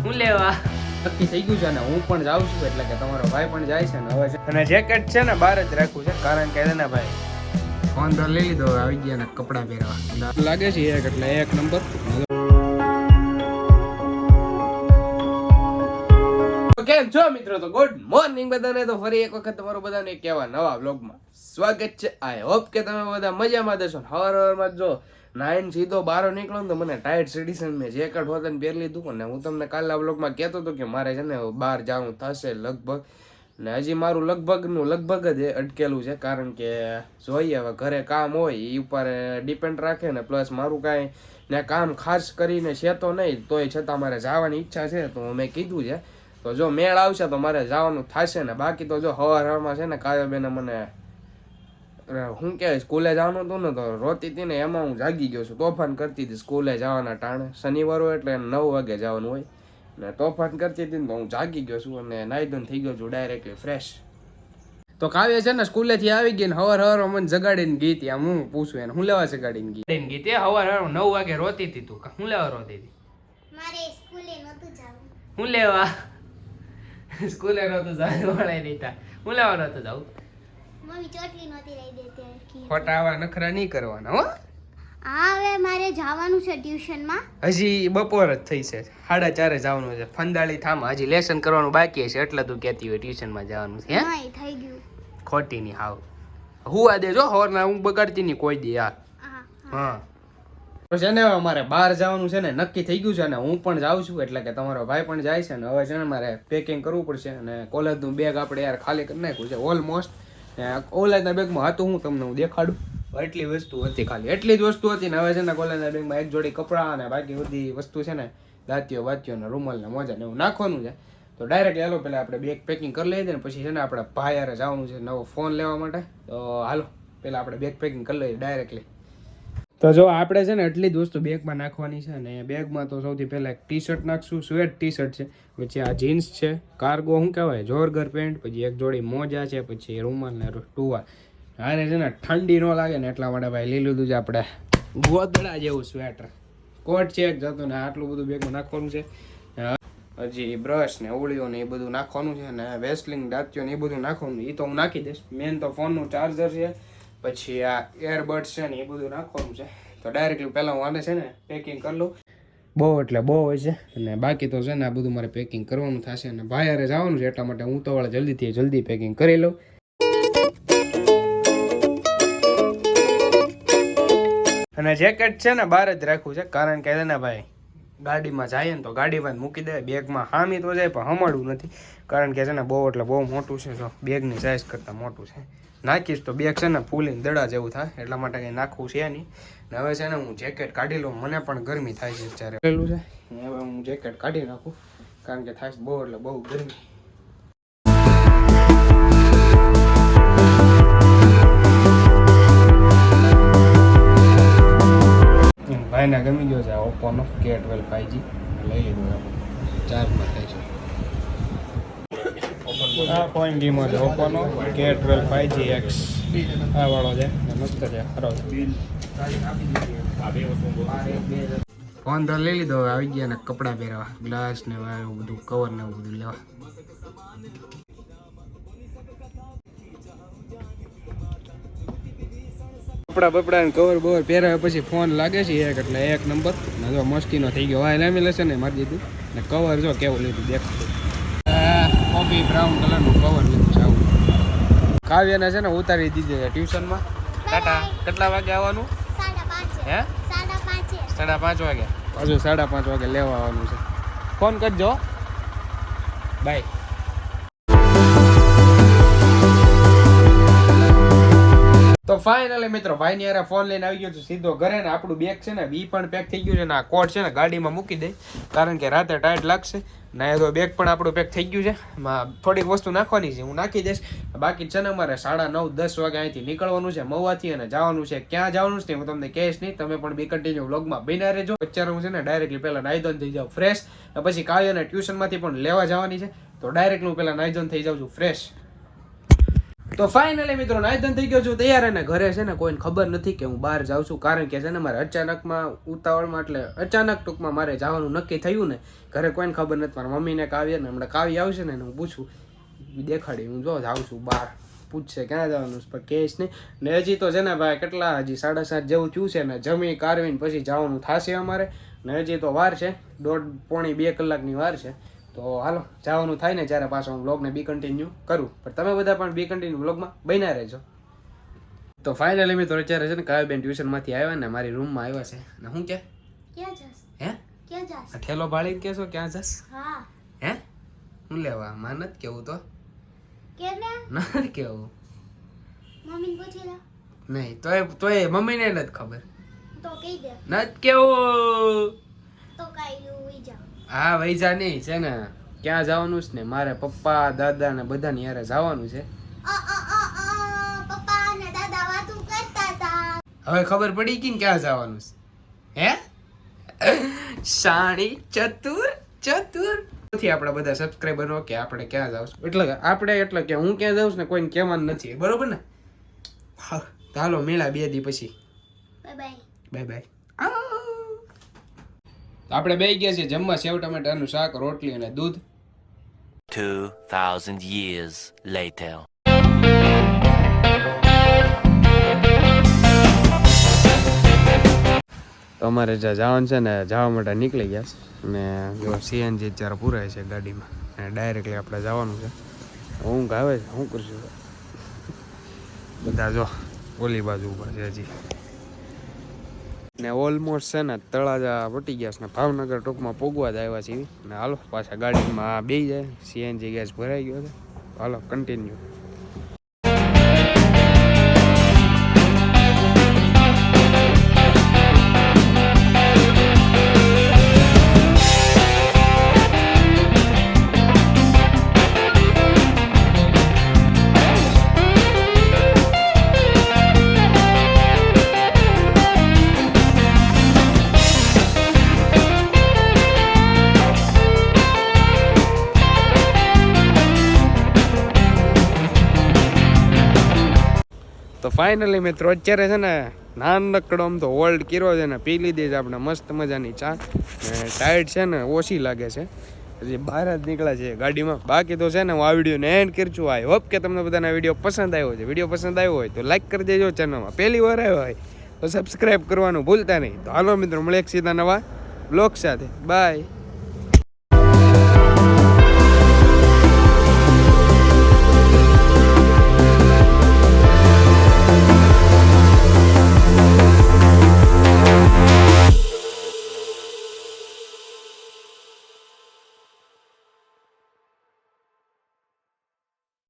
હું લેવા નક્કી થઈ ગયું છે ને હું પણ જાઉં છું એટલે કે તમારો ભાઈ પણ જાય છે ને હવે છે અને જેકેટ છે ને બહાર જ રાખવું છે કારણ કે ને ભાઈ ફોન તો લઈ લીધો હવે આવી ગયા ને કપડાં પહેરવા લાગે છે એક એટલે એક નંબર. કેમ છો મિત્રો? તો ગુડ મોર્નિંગ બધાને. તો ફરી એક વખત તમારું બધાને કહેવા નવા વ્લોગમાં સ્વાગત છે. આઈ હોપ કે તમે બધા મજામાં દેશો. હવારમાં જો નાઈન સીધો બહાર નીકળો ને તો મને ટાઈટ સેડિશન મેં જેકેટ હોતને પહેરી લીધું ને હું તમને કાલના વ્લોગમાં કહેતો હતો કે મારે છે ને બહાર જવાનું થશે લગભગ ને હજી મારું લગભગ જ અટકેલું છે કારણ કે જોઈએ હવે ઘરે કામ હોય એ ઉપર ડિપેન્ડ રાખે ને પ્લસ મારું કાંઈ ને કામ ખાસ કરીને છે તો નહીં તોય છતાં મારે જવાની ઈચ્છા છે તો મેં કીધું છે તો જો મેળ આવશે તો મારે જવાનું થશે ને બાકી તો જો હવારમાં છે ને કાવ્યાબેને મને શું કહેવાય સ્કૂલે જવાનું હતું ને તો રોતી હતી ને એમાં હું જાગી ગયો છું. તોફાન કરતી હતી સ્કૂલે જવાના ટાણે શનિવાર હોય એટલે 9 વાગે જવાનું હોય ને તોફાન કરતી હતી ને તો હું જાગી ગયો છું અને નાહી ધોઈને થઈ ગયો છું ડાયરેક્ટલી ફ્રેશ. તો કાવ્ય છે ને સ્કૂલેથી આવી ગઈ ને હવાર મને જગાડીને ગઈ હતી. આમ હું પૂછું એને હું લેવા જગાડીને ગઈ તે હવાર 9 વાગે રોતી હતી તું હું લેવા રોતી હતી? મારે સ્કૂલે નહોતું જવું. હું લેવા સ્કૂલે નહોતું જવું વળાઈ દેતા હું લેવા નહોતું જવું. મમ્મી ચોટલી નહોતી લઈ દેતી. ખોટા આવા નખરા નહીં કરવાના હો. હા હવે મારે જવાનું છે ટ્યુશનમાં. હજી બપોર જ થઈ છે 4:30 જવાનું છે. ફંદાળી થામા હજી લેસન કરવાનું બાકી છે એટલે તું કહેતી હોય ટ્યુશનમાં જવાનું છે. નહીં થઈ ગયું. ખોટી ની હાવ હુવા દેજો હવારના હું બગાડતી નહીં કોઈ દી. હા છે ને મારે બહાર જવાનું છે ને નક્કી થઈ ગયું છે ને હું પણ જાઉં છું એટલે કે તમારો ભાઈ પણ જાય છે ને હવે છે ને મારે પેકિંગ કરવું પડશે અને કોલેજનું બેગ આપણે યાર ખાલી કરી નાખ્યું છે ઓલમોસ્ટ. કોલેજના બેગમાં હતું હું તમને હું દેખાડું. એટલી વસ્તુ હતી ખાલી એટલી જ વસ્તુ હતી ને હવે છે ને કોલેજના બેગમાં એક જોડી કપડાં અને બાકી બધી વસ્તુ છે ને દાંતીઓ બાતીઓ ને રૂમાલ ને મોજા ને એવું નાખવાનું છે. તો ડાયરેક્ટ હાલો પેલા આપણે બેગ પેકિંગ કરી લઈએ ને પછી છે ને આપણે ભાઈ હારે જવાનું છે નવો ફોન લેવા માટે. તો હાલો પેલા આપણે બેગ પેકિંગ કરી લઈએ ડાયરેક્ટલી. તો જો આપણે છે ને એટલી જ વસ્તુ બેગમાં નાખવાની છે અને બેગમાં તો સૌથી પહેલાં એક ટી શર્ટ નાખશું. સ્વેટ ટી શર્ટ છે પછી આ જીન્સ છે કાર્ગો શું કહેવાય જોરગર પેન્ટ પછી એક જોડી મોજા છે પછી રૂમાલ ને ટુવાલ. આને છે ને ઠંડી ન લાગે ને એટલા માટે ભાઈ લઈ લીધું છે આપણે ગોદડા જેવું સ્વેટર. કોટ છે એક જતો ને આટલું બધું બેગમાં નાખવાનું છે. હજી બ્રશ ને ઓળીઓ ને એ બધું નાખવાનું છે અને વેસ્લિંગ દાંતીઓ ને એ બધું નાખવાનું એ તો હું નાખી દઈશ. મેન તો ફોનનું ચાર્જર છે પછી આ એરબડ્સ છે ને એ બધું નાખવાનું છે. તો ડાયરેક્ટલી પહેલાં હું આને છે ને પેકિંગ કરી લઉં. બહુ એટલે બહુ હોય છે અને બાકી તો છે ને આ બધું મારે પેકિંગ કરવાનું થશે અને ભાઈ હારે જવાનું છે એટલા માટે હું તો વાળા જલ્દી પેકિંગ કરી લઉં. અને જેકેટ છે ને બહાર જ રાખવું છે કારણ કે ને ભાઈ ગાડીમાં જાય ને તો ગાડીમાં મૂકી દે બેગમાં હામી તો જાય પણ હમાડવું નથી કારણ કે છે ને બહુ એટલે બહુ મોટું છે. જો બેગની સાઇઝ કરતાં મોટું છે નાખીશ તો બેગ છે ને ફૂલીને દડા જેવું થાય એટલા માટે કંઈ નાખવું છે નહીં. ને હવે છે ને હું જેકેટ કાઢી લઉં. મને પણ ગરમી થાય છે જ્યારે પેલું છે હવે હું જેકેટ કાઢી નાખું કારણ કે થાય બહુ એટલે બહુ ગરમી. ભાઈને ગમી ગયો છે આ ઓપ્પોનો K12 5G લઈ લીધું આપણે ચાર્જમાં થાય છે. આ ફોન ગેમો છે ઓપ્પોનો K12 5G X આ વાળો છે મસ્ત છે ખરો. ફોન તો લઈ લીધો હવે આવી ગયા ને કપડાં પહેરવા ગ્લાસ ને એવું બધું કવર ને એવું બધું લેવા. કપડા બપડા ને કવર બવર પહેરાવ્યા પછી ફોન લાગે છે એક એટલે એક નંબર. જો મસ્તીનો થઈ ગયો હા લેમિનેશન ને મારી દીધું ને કવર જો કેવું લીધું દેખાતું કોફી બ્રાઉન કલરનું કવર લીધું છે આવું. કાવ્યને છે ને ઉતારી દીધી છે ટ્યુશનમાં. ટાટા કેટલા વાગે આવવાનું? 5:30. હે 5:30. 5:30 વાગે પાછું 5:30 વાગે લેવા આવવાનું છે. ફોન કરજો બાય. તો ફાઇનલી મિત્રો ભાઈની યાર ફોન લઈને આવી ગયો છું સીધો ઘરે ને આપણું બેગ છે ને બી પણ પેક થઈ ગયું છે ને આ કોટ છે ને ગાડીમાં મૂકી દે કારણ કે રાતે ટાઈટ લાગશે ને તો બેગ પણ આપણું પેક થઈ ગયું છે. એમાં થોડીક વસ્તુ નાખવાની છે હું નાખી દઈશ. બાકી છે ને અમારે 9:30-10 વાગે અહીંથી નીકળવાનું છે મહુવાથી અને જવાનું છે ક્યાં જવાનું છે હું તમને કહીશ નહીં. તમે પણ બી કન્ટિન્યુ વ્લોગમાં બન્યા રહેજો. અત્યારે હું છે ને ડાયરેક્ટલી પહેલાં નાહી ધોઈને થઈ જાઉં ફ્રેશ પછી કાવ્યને ટ્યુશનમાંથી પણ લેવા જવાની છે તો ડાયરેક્ટલી હું પહેલાં નાહી ધોઈને થઈ જાઉં છું ફ્રેશ. તો ફાઇનલી મિત્રો નાયદન થઈ ગયો છું તૈયાર, અને ઘરે છે ને કોઈને ખબર નથી કે હું બહાર જાઉં છું, કારણ કે છે ને મારે અચાનકમાં ઉતાવળમાં એટલે અચાનક ટૂંકમાં મારે જવાનું નક્કી થયું ને, ઘરે કોઈને ખબર નથી. મારા મમ્મીને કાવ્ય ને હમણાં કાવ્ય આવશે ને હું પૂછું, દેખાડી હું જો જાઉં છું બહાર, પૂછશે ક્યાં જવાનું છે, પણ કહીશ નહીં. ને હજી તો છે ને ભાઈ કેટલા હજી 7:30 જેવું થયું છે ને, જમી કારવીને પછી જવાનું થશે અમારે, ને હજી તો વાર છે, 1.5-2 કલાકની વાર છે. તો હાલો જવાનું થાય ને જ્યારે પાછો હું વ્લોગને બી કન્ટિન્યુ કરું, પણ તમે બધા પણ બી કન્ટિન્યુ વ્લોગમાં બન્યા રહેજો. તો ફાઇનલી મિત્રો અત્યારે છે ને કાવ્યબેન ટ્યુશનમાંથી આવ્યા ને મારી રૂમમાં આવ્યા છે, ને હું કે ક્યાં જાસ? હે ક્યાં જાસ? આ ઠેલો ભાળીને કહેશો ક્યાં જશ? હા. હે હું લેવા માં નથી કેવું તો કેને? નથી કેવું મમ્મીને પૂછી લે. નહીં તોય મમ્મીને નથી ખબર, તો કહી દે. નથી કેવું. તો કાઈ ઉઈ જાવ. હા વૈજા નહીં છે ને ક્યાં જવાનું છે ને, મારે પપ્પા દાદા ને બધાની યારે જવાનું છે. પપ્પા અને દાદા વાતું કરતા હતા. હવે ખબર પડી કે ક્યાં જવાનું છે. હે શાણી ચતુર નથી આપણા બધા સબસ્ક્રાઇબરો કે આપણે ક્યાં જાવ છું, એટલે કે હું ક્યાં જાઉં છું ને કોઈને કહેવાનું નથી, બરોબર ને? હા ચાલો મેળા 2 દી પછી. બાય. આપણે બેસી ગયા છીએ જમવા, સેવ ટમેટાનું શાક, રોટલી અને દૂધ. 2000 years later. તો અમારે જ્યાં જવાનું છે ને જવા માટે નીકળી ગયા છે, ને જો સીએનજી અત્યારે પૂરાય છે ગાડીમાં, અને ડાયરેક્ટલી આપણે જવાનું છે. ઊંઘ આવે છે, શું કરશું બધા જો ઓલી બાજુ ઊભા છે હજી, ને ઓલમોસ્ટ છે ને તળાજા વટી ગયા છે, ને ભાવનગર ટૂંકમાં પોગવા જ આવ્યા છીએ. ને હાલો પાછા ગાડીમાં બેસી જાય, સીએનજી ગેસ ભરાઈ ગયો છે. હાલો કન્ટિન્યુ. તો ફાઇનલી મિત્રો અત્યારે છે ને નાનકડો આમ તો હોલ્ડ કર્યો છે ને પી લીધી છે આપણે મસ્ત મજાની ચા, ને ટાઈટ છે ને ઓછી લાગે છે, હજી બહાર જ નીકળ્યા છે ગાડીમાં. બાકી તો છે ને હું આ વિડીયોને એન્ડ કરું છું. આઈ હોપ કે તમને બધાના વિડીયો પસંદ આવ્યો છે. વિડીયો પસંદ આવ્યો હોય તો લાઈક કરી દેજો, ચેનલમાં પહેલી વાર આવ્યો હોય તો સબસ્ક્રાઈબ કરવાનું ભૂલતા નહીં. તો હાલો મિત્રો મળીએ સીધા નવા બ્લોગ સાથે. બાય.